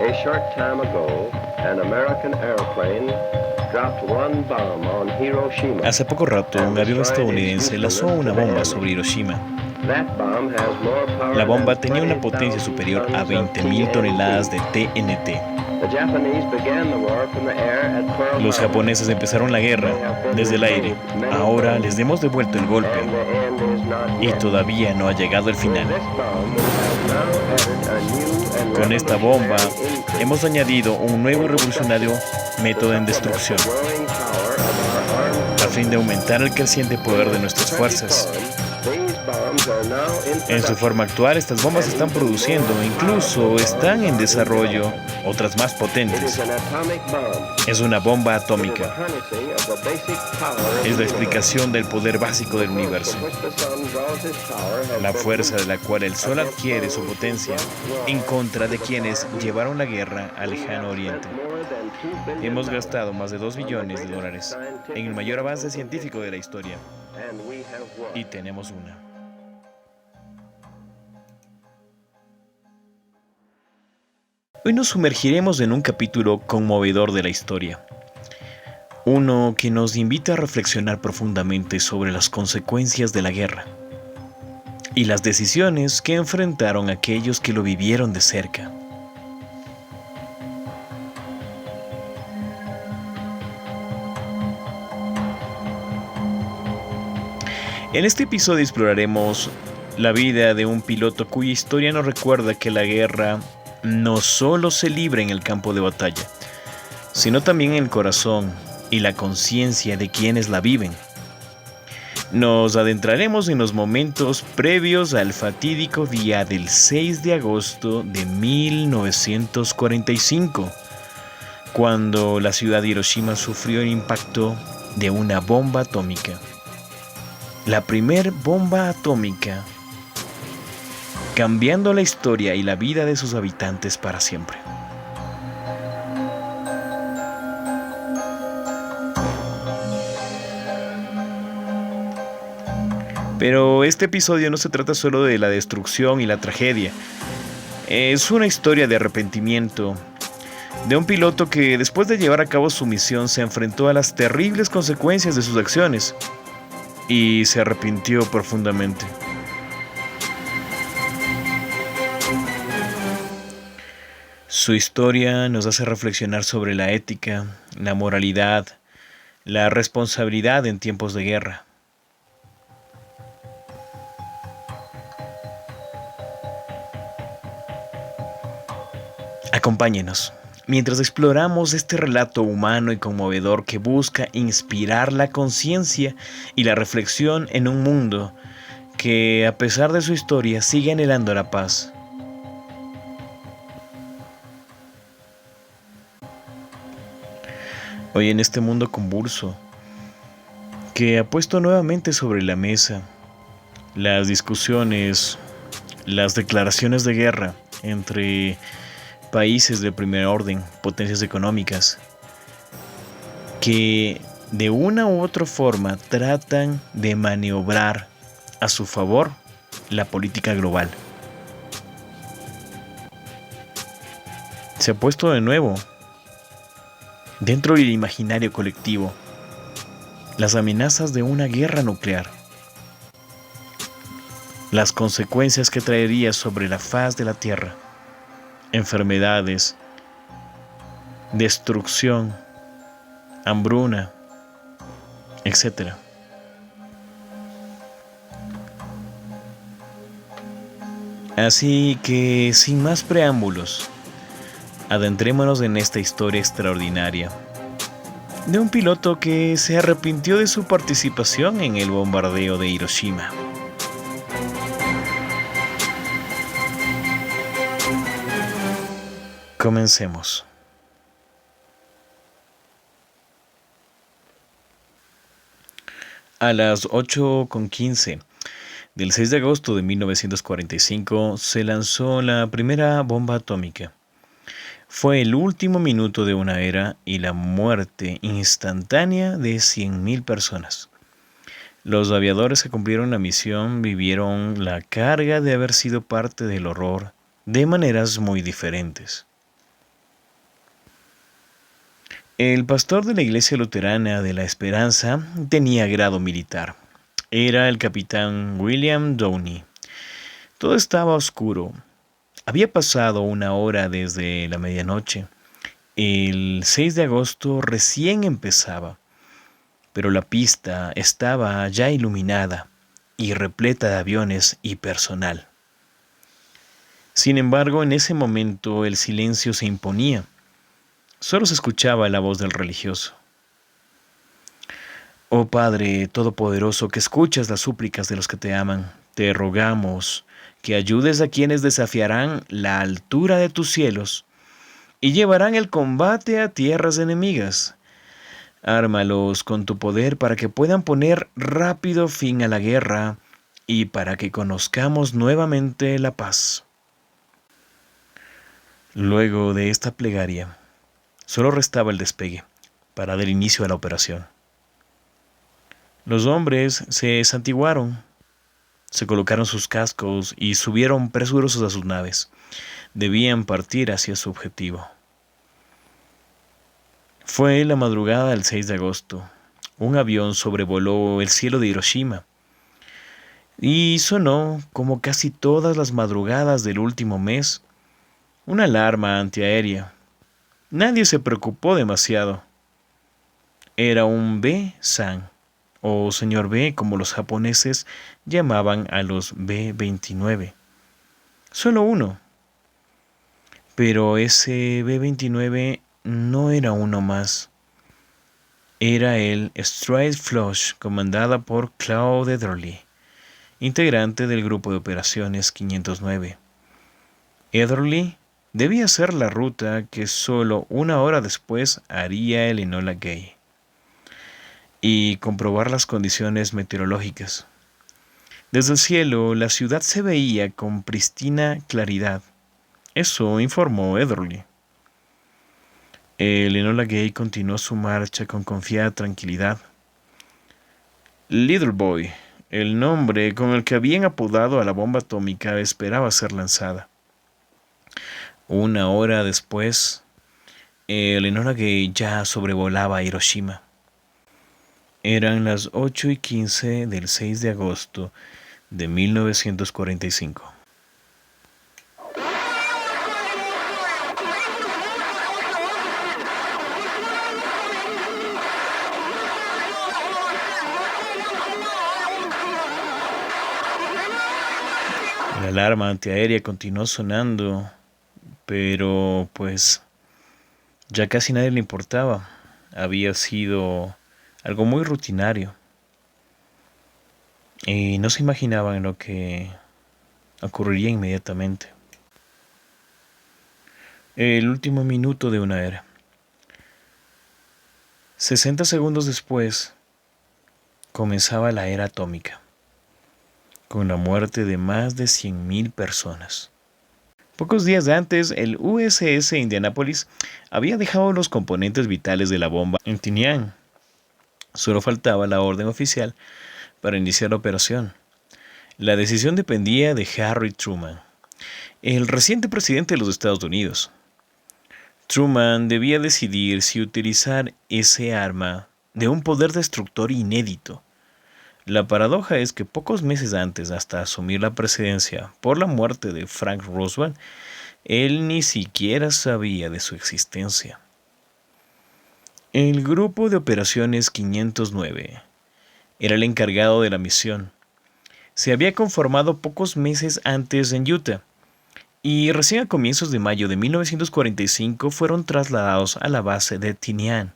A short time ago, an American airplane dropped one bomb on Hiroshima. Hace poco rato, un avión estadounidense lanzó una bomba sobre Hiroshima. La bomba tenía una potencia superior a 20.000 toneladas de TNT. Los japoneses empezaron la guerra desde el aire. Ahora les hemos devuelto el golpe y todavía no ha llegado el final. Con esta bomba hemos añadido un nuevo y revolucionario método de destrucción a fin de aumentar el creciente poder de nuestras fuerzas. En su forma actual, estas bombas se están produciendo e incluso están en desarrollo otras más potentes. Es una bomba atómica. Es la explicación del poder básico del universo. La fuerza de la cual el Sol adquiere su potencia en contra de quienes llevaron la guerra al lejano oriente. Hemos gastado más de $2 billones en el mayor avance científico de la historia. Y tenemos una. Hoy nos sumergiremos en un capítulo conmovedor de la historia. Uno que nos invita a reflexionar profundamente sobre las consecuencias de la guerra y las decisiones que enfrentaron aquellos que lo vivieron de cerca. En este episodio exploraremos la vida de un piloto cuya historia nos recuerda que la guerra no solo se libra en el campo de batalla, sino también en el corazón y la conciencia de quienes la viven. Nos adentraremos en los momentos previos al fatídico día del 6 de agosto de 1945, cuando la ciudad de Hiroshima sufrió el impacto de una bomba atómica. La primer bomba atómica, cambiando la historia y la vida de sus habitantes para siempre. Pero este episodio no se trata solo de la destrucción y la tragedia. Es una historia de arrepentimiento, de un piloto que después de llevar a cabo su misión se enfrentó a las terribles consecuencias de sus acciones y se arrepintió profundamente. Su historia nos hace reflexionar sobre la ética, la moralidad, la responsabilidad en tiempos de guerra. Acompáñenos mientras exploramos este relato humano y conmovedor que busca inspirar la conciencia y la reflexión en un mundo que, a pesar de su historia, sigue anhelando la paz. Hoy, en este mundo convulso que ha puesto nuevamente sobre la mesa las discusiones, las declaraciones de guerra entre países de primer orden, potencias económicas, que de una u otra forma tratan de maniobrar a su favor la política global. Se ha puesto de nuevo dentro del imaginario colectivo las amenazas de una guerra nuclear, las consecuencias que traería sobre la faz de la Tierra, enfermedades, destrucción, hambruna, etc. Así que, sin más preámbulos, adentrémonos en esta historia extraordinaria de un piloto que se arrepintió de su participación en el bombardeo de Hiroshima. Comencemos. A las 8:15 del 6 de agosto de 1945 se lanzó la primera bomba atómica. Fue el último minuto de una era y la muerte instantánea de 100.000 personas. Los aviadores que cumplieron la misión vivieron la carga de haber sido parte del horror de maneras muy diferentes. El pastor de la iglesia luterana de la Esperanza tenía grado militar. Era el capitán William Downey. Todo estaba oscuro. Había pasado una hora desde la medianoche. El 6 de agosto recién empezaba, pero la pista estaba ya iluminada y repleta de aviones y personal. Sin embargo, en ese momento el silencio se imponía. Solo se escuchaba la voz del religioso. Oh Padre Todopoderoso, que escuchas las súplicas de los que te aman, te rogamos que ayudes a quienes desafiarán la altura de tus cielos y llevarán el combate a tierras enemigas. Ármalos con tu poder para que puedan poner rápido fin a la guerra y para que conozcamos nuevamente la paz. Luego de esta plegaria, solo restaba el despegue para dar inicio a la operación. Los hombres se santiguaron, se colocaron sus cascos y subieron presurosos a sus naves. Debían partir hacia su objetivo. Fue la madrugada del 6 de agosto. Un avión sobrevoló el cielo de Hiroshima y sonó, como casi todas las madrugadas del último mes, una alarma antiaérea. Nadie se preocupó demasiado. Era un B-San, o señor B, como los japoneses llamaban a los B-29. Solo uno. Pero ese B-29 no era uno más. Era el Strike Flush, comandada por Claude Ederle, integrante del grupo de operaciones 509. Ederle debía hacer la ruta que solo una hora después haría el Enola Gay y comprobar las condiciones meteorológicas. Desde el cielo, la ciudad se veía con pristina claridad. Eso informó Ederle. El Enola Gay continuó su marcha con confiada tranquilidad. Little Boy, el nombre con el que habían apodado a la bomba atómica, esperaba ser lanzada. Una hora después, el Enola Gay ya sobrevolaba Hiroshima. Eran las 8:15 del 6 de agosto de 1945. La alarma antiaérea continuó sonando, pero pues ya casi nadie le importaba. Había sido algo muy rutinario y no se imaginaban lo que ocurriría inmediatamente. El último minuto de una era. 60 segundos después comenzaba la era atómica, con la muerte de más de 100.000 personas. Pocos días antes, el USS Indianapolis había dejado los componentes vitales de la bomba en Tinian. Solo faltaba la orden oficial para iniciar la operación. La decisión dependía de Harry Truman, el reciente presidente de los Estados Unidos. Truman debía decidir si utilizar ese arma de un poder destructor inédito. La paradoja es que pocos meses antes, hasta asumir la presidencia por la muerte de Frank Roosevelt, él ni siquiera sabía de su existencia. El grupo de operaciones 509 era el encargado de la misión. Se había conformado pocos meses antes en Utah y recién a comienzos de mayo de 1945 fueron trasladados a la base de Tinian.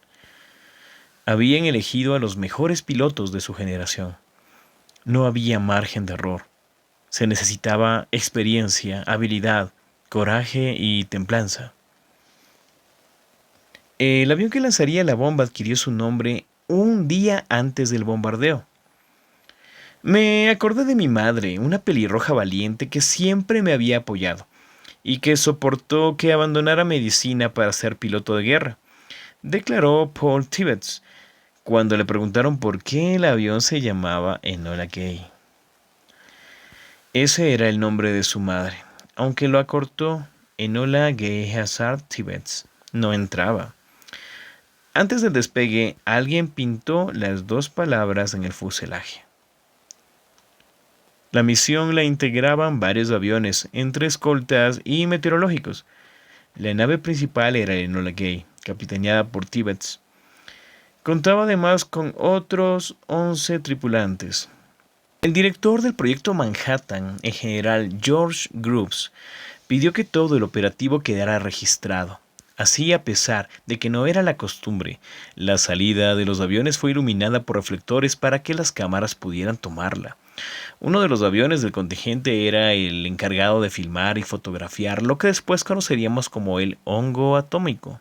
Habían elegido a los mejores pilotos de su generación. No había margen de error. Se necesitaba experiencia, habilidad, coraje y templanza. El avión que lanzaría la bomba adquirió su nombre un día antes del bombardeo. Me acordé de mi madre, una pelirroja valiente que siempre me había apoyado y que soportó que abandonara medicina para ser piloto de guerra, declaró Paul Tibbets cuando le preguntaron por qué el avión se llamaba Enola Gay. Ese era el nombre de su madre, aunque lo acortó. Enola Gay Hazard Tibbets no entraba. Antes del despegue, alguien pintó las dos palabras en el fuselaje. La misión la integraban varios aviones, entre escoltas y meteorológicos. La nave principal era el Enola Gay, capitaneada por Tibbets. Contaba además con otros 11 tripulantes. El director del proyecto Manhattan, el general George Groves, pidió que todo el operativo quedara registrado. Así, a pesar de que no era la costumbre, la salida de los aviones fue iluminada por reflectores para que las cámaras pudieran tomarla. Uno de los aviones del contingente era el encargado de filmar y fotografiar lo que después conoceríamos como el hongo atómico.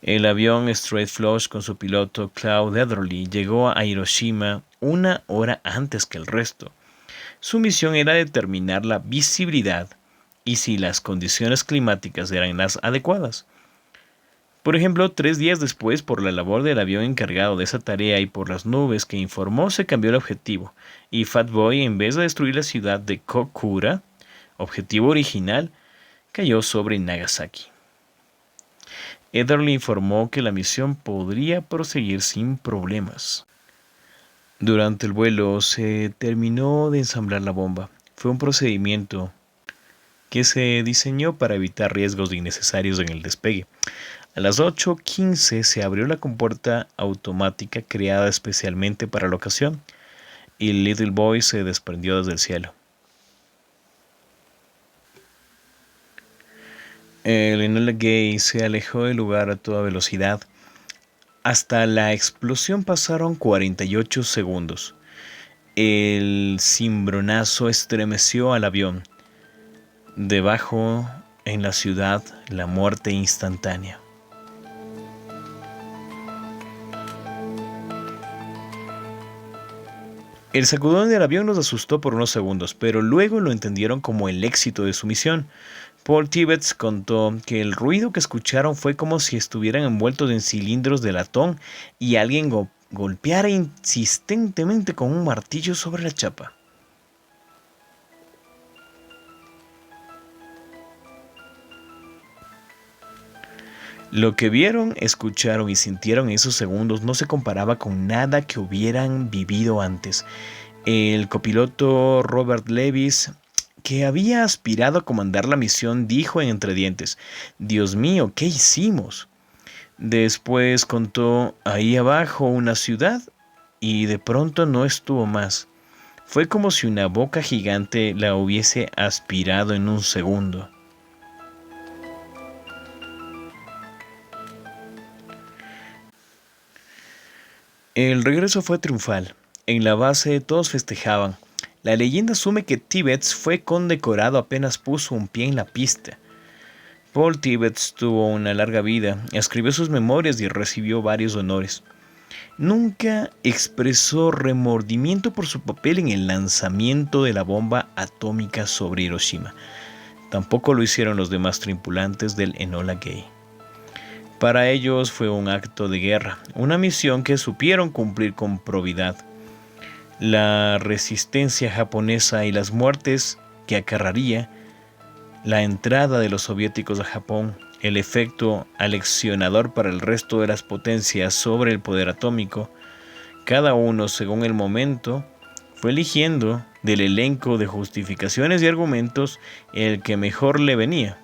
El avión Straight Flush con su piloto Claude Ederle llegó a Hiroshima 1 hora antes que el resto. Su misión era determinar la visibilidad y si las condiciones climáticas eran las adecuadas. Por ejemplo, 3 días después, por la labor del avión encargado de esa tarea y por las nubes que informó, se cambió el objetivo, y Fat Boy, en vez de destruir la ciudad de Kokura, objetivo original, cayó sobre Nagasaki. Ederle informó que la misión podría proseguir sin problemas. Durante el vuelo se terminó de ensamblar la bomba. Fue un procedimiento que se diseñó para evitar riesgos innecesarios en el despegue. A las 8:15 se abrió la compuerta automática creada especialmente para la ocasión y Little Boy se desprendió desde el cielo. El Enola Gay se alejó del lugar a toda velocidad. Hasta la explosión pasaron 48 segundos. El cimbronazo estremeció al avión. Debajo, en la ciudad, la muerte instantánea. El sacudón del avión los asustó por unos segundos, pero luego lo entendieron como el éxito de su misión. Paul Tibbets contó que el ruido que escucharon fue como si estuvieran envueltos en cilindros de latón y alguien golpeara insistentemente con un martillo sobre la chapa. Lo que vieron, escucharon y sintieron en esos segundos no se comparaba con nada que hubieran vivido antes. El copiloto Robert Levis, que había aspirado a comandar la misión, dijo entre dientes: «Dios mío, ¿qué hicimos?». Después contó: «Ahí abajo una ciudad», y de pronto no estuvo más. Fue como si una boca gigante la hubiese aspirado en un segundo. El regreso fue triunfal. En la base todos festejaban. La leyenda asume que Tibbets fue condecorado apenas puso un pie en la pista. Paul Tibbets tuvo una larga vida, escribió sus memorias y recibió varios honores. Nunca expresó remordimiento por su papel en el lanzamiento de la bomba atómica sobre Hiroshima. Tampoco lo hicieron los demás tripulantes del Enola Gay. Para ellos fue un acto de guerra, una misión que supieron cumplir con probidad. La resistencia japonesa y las muertes que acarrearía la entrada de los soviéticos a Japón, el efecto aleccionador para el resto de las potencias sobre el poder atómico, cada uno, según el momento, fue eligiendo del elenco de justificaciones y argumentos el que mejor le venía.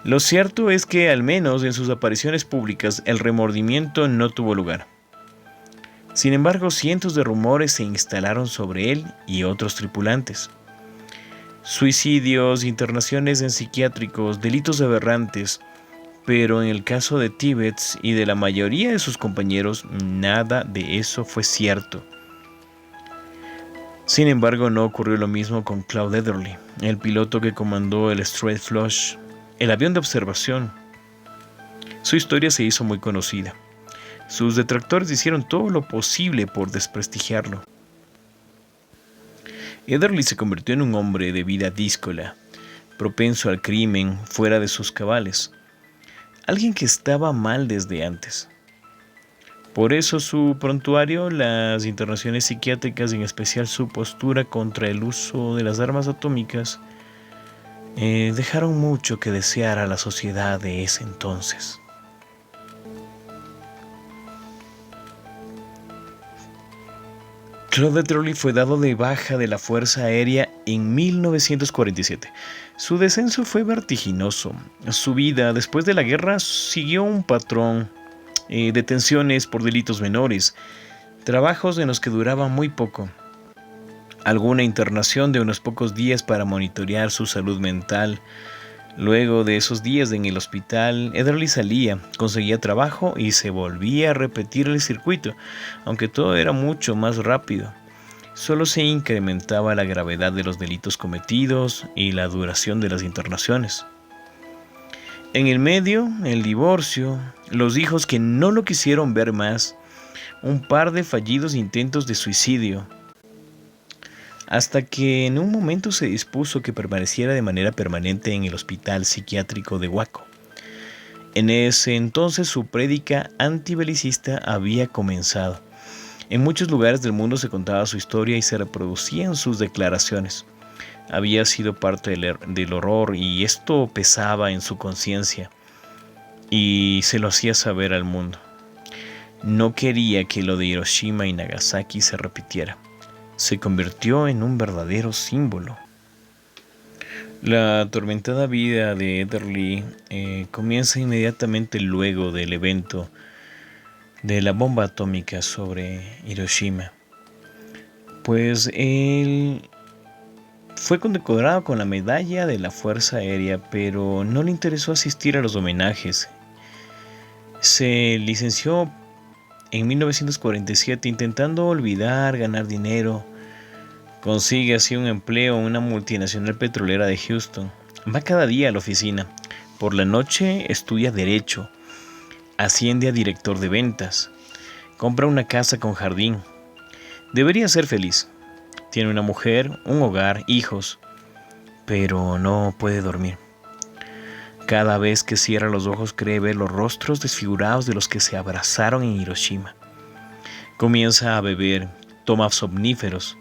Lo cierto es que, al menos en sus apariciones públicas, el remordimiento no tuvo lugar. Sin embargo, cientos de rumores se instalaron sobre él y otros tripulantes. Suicidios, internaciones en psiquiátricos, delitos aberrantes, pero en el caso de Tibbets y de la mayoría de sus compañeros, nada de eso fue cierto. Sin embargo, no ocurrió lo mismo con Claude Ederle, el piloto que comandó el Straight Flush, el avión de observación. Su historia se hizo muy conocida. Sus detractores hicieron todo lo posible por desprestigiarlo. Ederle se convirtió en un hombre de vida díscola, propenso al crimen, fuera de sus cabales. Alguien que estaba mal desde antes. Por eso su prontuario, las internaciones psiquiátricas y en especial su postura contra el uso de las armas atómicas, dejaron mucho que desear a la sociedad de ese entonces. Claude Ederle fue dado de baja de la Fuerza Aérea en 1947. Su descenso fue vertiginoso. Su vida después de la guerra siguió un patrón: detenciones por delitos menores, trabajos en los que duraban muy poco, alguna internación de unos pocos días para monitorear su salud mental. Luego de esos días en el hospital, Ederle salía, conseguía trabajo y se volvía a repetir el circuito, aunque todo era mucho más rápido. Solo se incrementaba la gravedad de los delitos cometidos y la duración de las internaciones. En el medio, el divorcio, los hijos que no lo quisieron ver más, un par de fallidos intentos de suicidio, hasta que en un momento se dispuso que permaneciera de manera permanente en el hospital psiquiátrico de Waco. En ese entonces su prédica antibelicista había comenzado. En muchos lugares del mundo se contaba su historia y se reproducían sus declaraciones. Había sido parte del horror y esto pesaba en su conciencia y se lo hacía saber al mundo. No quería que lo de Hiroshima y Nagasaki se repitiera. Se convirtió en un verdadero símbolo. La atormentada vida de Ederle comienza inmediatamente luego del evento de la bomba atómica sobre Hiroshima, pues él fue condecorado con la medalla de la Fuerza Aérea, pero no le interesó asistir a los homenajes. Se licenció en 1947 intentando olvidar, ganar dinero. Consigue así un empleo en una multinacional petrolera de Houston. Va cada día a la oficina. Por la noche estudia Derecho. Asciende a director de ventas. Compra una casa con jardín. Debería ser feliz. Tiene una mujer, un hogar, hijos. Pero no puede dormir. Cada vez que cierra los ojos cree ver los rostros desfigurados de los que se abrazaron en Hiroshima. Comienza a beber, toma somníferos.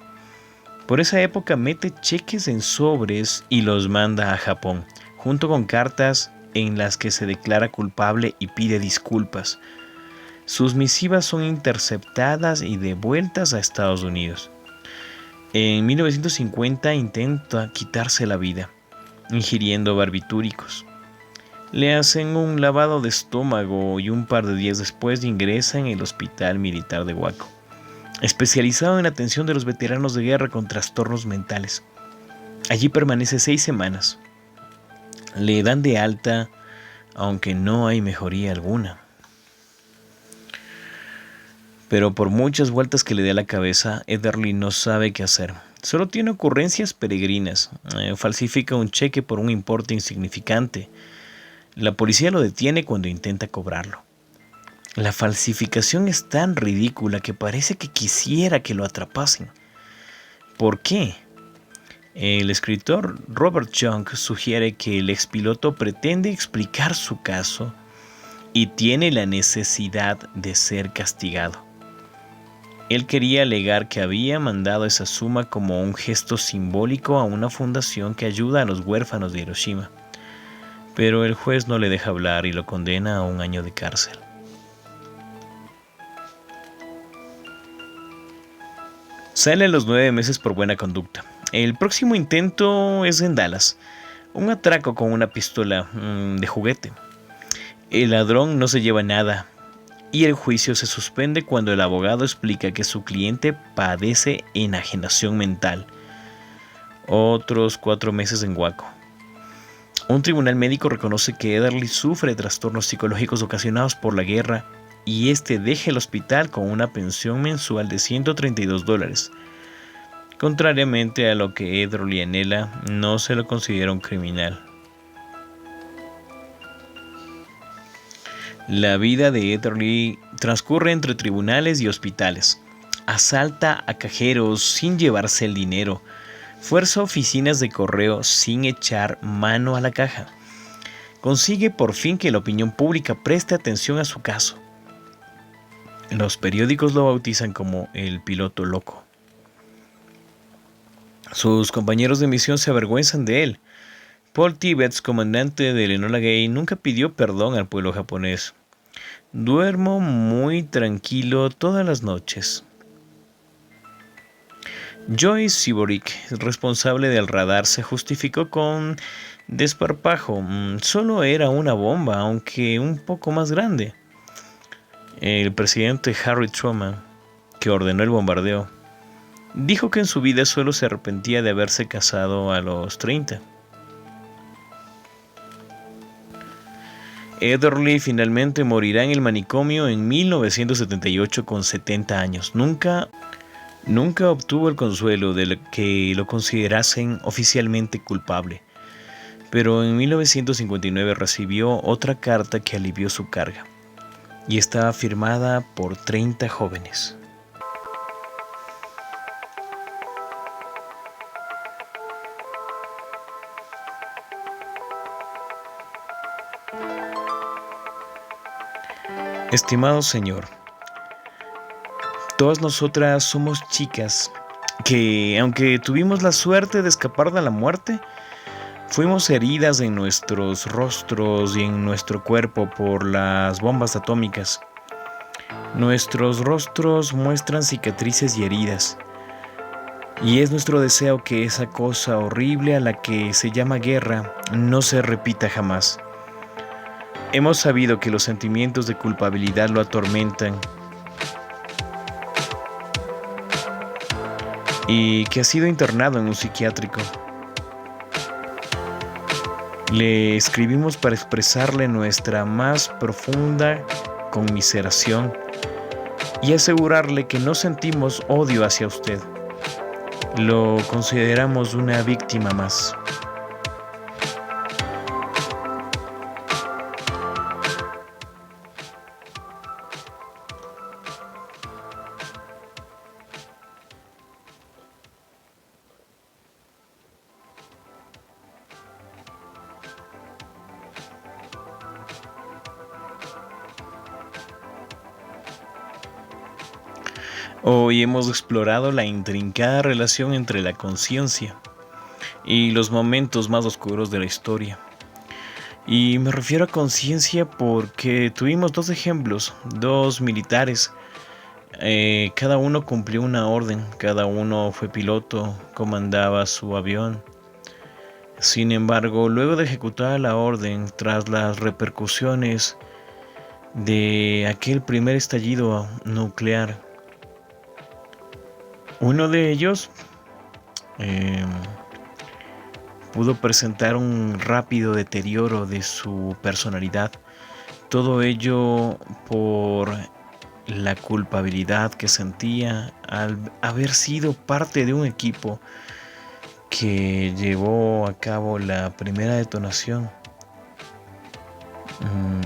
Por esa época mete cheques en sobres y los manda a Japón, junto con cartas en las que se declara culpable y pide disculpas. Sus misivas son interceptadas y devueltas a Estados Unidos. En 1950 intenta quitarse la vida, ingiriendo barbitúricos. Le hacen un lavado de estómago y un par de días después ingresa en el Hospital Militar de Waco, especializado en la atención de los veteranos de guerra con trastornos mentales. Allí permanece 6 semanas. Le dan de alta, aunque no hay mejoría alguna. Pero por muchas vueltas que le dé a la cabeza, Ederle no sabe qué hacer. Solo tiene ocurrencias peregrinas. Falsifica un cheque por un importe insignificante. La policía lo detiene cuando intenta cobrarlo. La falsificación es tan ridícula que parece que quisiera que lo atrapasen. ¿Por qué? El escritor Robert Young sugiere que el expiloto pretende explicar su caso y tiene la necesidad de ser castigado. Él quería alegar que había mandado esa suma como un gesto simbólico a una fundación que ayuda a los huérfanos de Hiroshima. Pero el juez no le deja hablar y lo condena a 1 año de cárcel. Sale a los 9 meses por buena conducta. El próximo intento es en Dallas. Un atraco con una pistola de juguete. El ladrón no se lleva nada y el juicio se suspende cuando el abogado explica que su cliente padece enajenación mental. Otros 4 meses en Waco. Un tribunal médico reconoce que Ederle sufre trastornos psicológicos ocasionados por la guerra y deja el hospital con una pensión mensual de $132. Contrariamente a lo que Ederle anhela, no se lo considera un criminal. La vida de Ederle transcurre entre tribunales y hospitales. Asalta a cajeros sin llevarse el dinero. Fuerza oficinas de correo sin echar mano a la caja. Consigue por fin que la opinión pública preste atención a su caso. Los periódicos lo bautizan como el piloto loco. Sus compañeros de misión se avergüenzan de él. Paul Tibbets, comandante del Enola Gay, nunca pidió perdón al pueblo japonés. Duermo muy tranquilo todas las noches. Joyce Siboric, responsable del radar, se justificó con desparpajo. Solo era una bomba, aunque un poco más grande. El presidente Harry Truman, que ordenó el bombardeo, dijo que en su vida solo se arrepentía de haberse casado a los 30. Ederly finalmente morirá en el manicomio en 1978 con 70 años. Nunca obtuvo el consuelo de que lo considerasen oficialmente culpable, pero en 1959 recibió otra carta que alivió su carga, y estaba firmada por 30 jóvenes. Estimado Señor, todas nosotras somos chicas que, aunque tuvimos la suerte de escapar de la muerte, fuimos heridas en nuestros rostros y en nuestro cuerpo por las bombas atómicas. Nuestros rostros muestran cicatrices y heridas, y es nuestro deseo que esa cosa horrible a la que se llama guerra no se repita jamás. Hemos sabido que los sentimientos de culpabilidad lo atormentan y que ha sido internado en un psiquiátrico. Le escribimos para expresarle nuestra más profunda conmiseración y asegurarle que no sentimos odio hacia usted. Lo consideramos una víctima más. Hoy hemos explorado la intrincada relación entre la conciencia y los momentos más oscuros de la historia. Y me refiero a conciencia porque tuvimos dos ejemplos, dos militares. Cada uno cumplió una orden, cada uno fue piloto, comandaba su avión. Sin embargo, luego de ejecutar la orden, tras las repercusiones de aquel primer estallido nuclear, uno de ellos pudo presentar un rápido deterioro de su personalidad. Todo ello por la culpabilidad que sentía al haber sido parte de un equipo que llevó a cabo la primera detonación.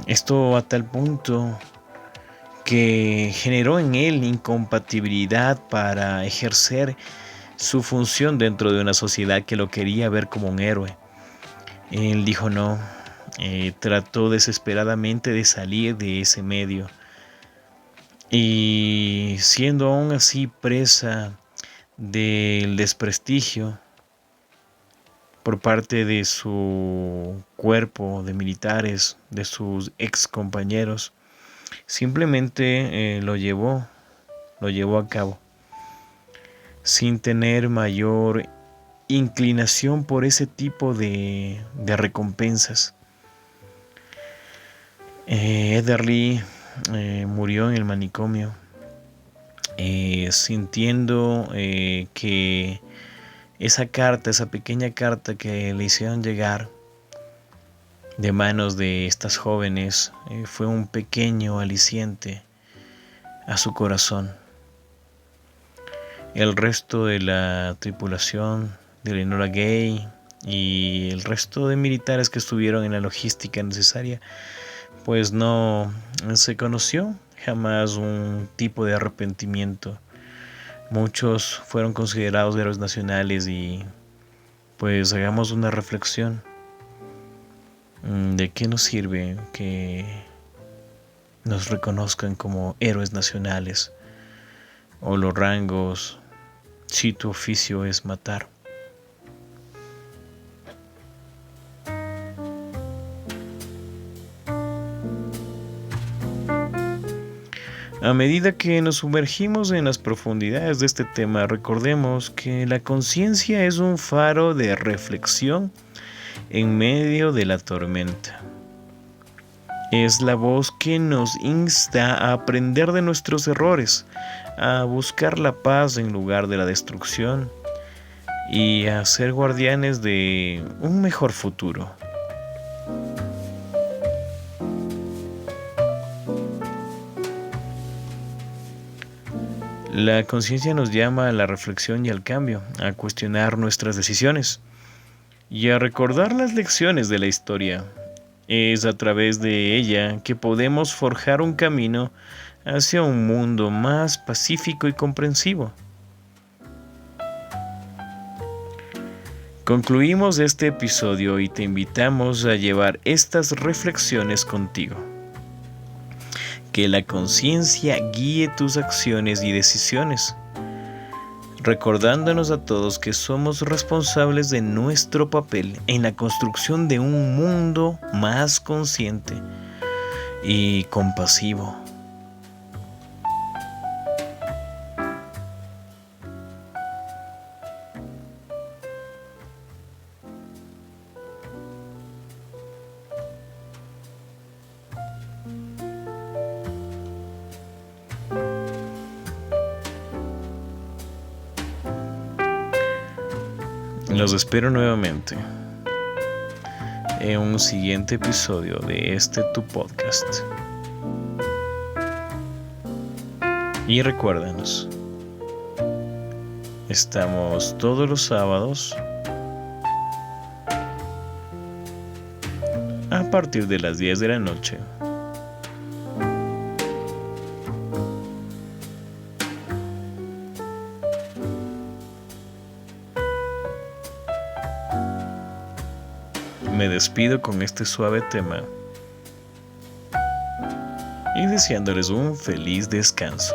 Esto a tal punto que generó en él incompatibilidad para ejercer su función dentro de una sociedad que lo quería ver como un héroe. Él dijo no, trató desesperadamente de salir de ese medio y siendo aún así presa del desprestigio por parte de su cuerpo de militares, de sus ex compañeros, simplemente lo llevó a cabo sin tener mayor inclinación por ese tipo de recompensas. Ederly murió en el manicomio, sintiendo que esa pequeña carta que le hicieron llegar de manos de estas jóvenes fue un pequeño aliciente a su corazón. El resto de la tripulación del Enola Gay y el resto de militares que estuvieron en la logística necesaria, pues no se conoció jamás un tipo de arrepentimiento. Muchos fueron considerados héroes nacionales y pues hagamos una reflexión. ¿De qué nos sirve que nos reconozcan como héroes nacionales o los rangos si tu oficio es matar? A medida que nos sumergimos en las profundidades de este tema, recordemos que la conciencia es un faro de reflexión en medio de la tormenta. Es la voz que nos insta a aprender de nuestros errores, a buscar la paz en lugar de la destrucción y a ser guardianes de un mejor futuro. La conciencia nos llama a la reflexión y al cambio, a cuestionar nuestras decisiones y a recordar las lecciones de la historia. Es a través de ella que podemos forjar un camino hacia un mundo más pacífico y comprensivo. Concluimos este episodio y te invitamos a llevar estas reflexiones contigo. Que la conciencia guíe tus acciones y decisiones, recordándonos a todos que somos responsables de nuestro papel en la construcción de un mundo más consciente y compasivo. Los espero nuevamente en un siguiente episodio de tu podcast. Y recuérdanos, estamos todos los sábados a partir de las 10 de la noche. Me despido con este suave tema y deseándoles un feliz descanso.